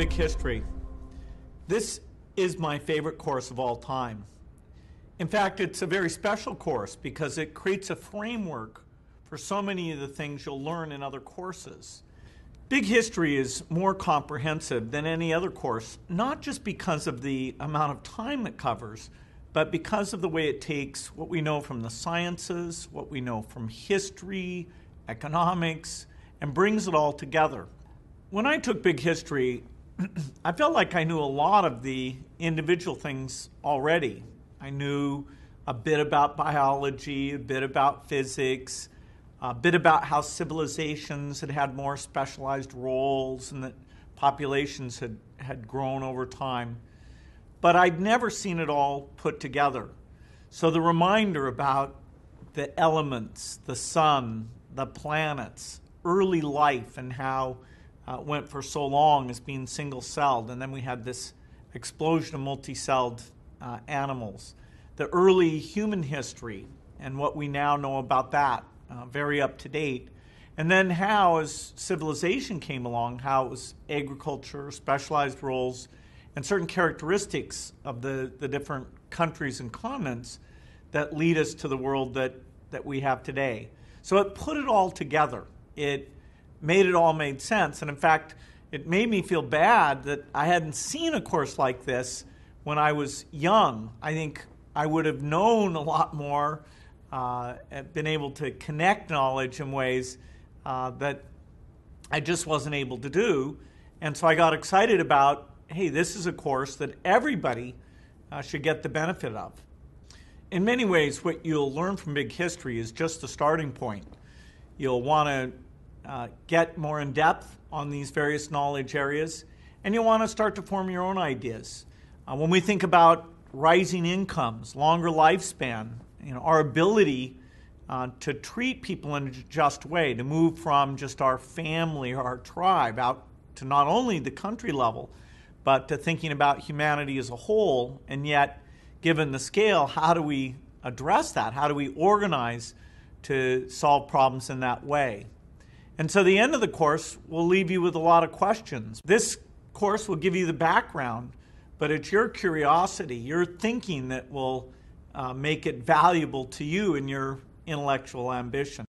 Big History. This is my favorite course of all time. In fact, it's a very special course because it creates a framework for so many of the things you'll learn in other courses. Big History is more comprehensive than any other course, not just because of the amount of time it covers, but because of the way it takes what we know from the sciences, what we know from history, economics, and brings it all together. When I took Big History, I felt like I knew a lot of the individual things already. I knew a bit about biology, a bit about physics, a bit about how civilizations had more specialized roles and that populations had grown over time. But I'd never seen it all put together. So the reminder about the elements, the sun, the planets, early life, and how it went for so long as being single-celled, and then we had this explosion of multi-celled animals. The early human history and what we now know about that, very up to date. And then how, as civilization came along, how it was agriculture, specialized roles, and certain characteristics of the different countries and continents that lead us to the world that we have today. So it put it all together. It made it all made sense. And in fact, it made me feel bad that I hadn't seen a course like this when I was young. I think I would have known a lot more, been able to connect knowledge in ways that I just wasn't able to do. And so I got excited about, hey, this is a course that everybody should get the benefit of. In many ways, what you'll learn from Big History is just the starting point. You'll want to get more in depth on these various knowledge areas, and you'll want to start to form your own ideas. When we think about rising incomes, longer lifespan, our ability to treat people in a just way, to move from just our family or our tribe out to not only the country level, but to thinking about humanity as a whole, and yet, given the scale, how do we address that? How do we organize to solve problems in that way? And so the end of the course will leave you with a lot of questions. This course will give you the background, but it's your curiosity, your thinking that will make it valuable to you in your intellectual ambition.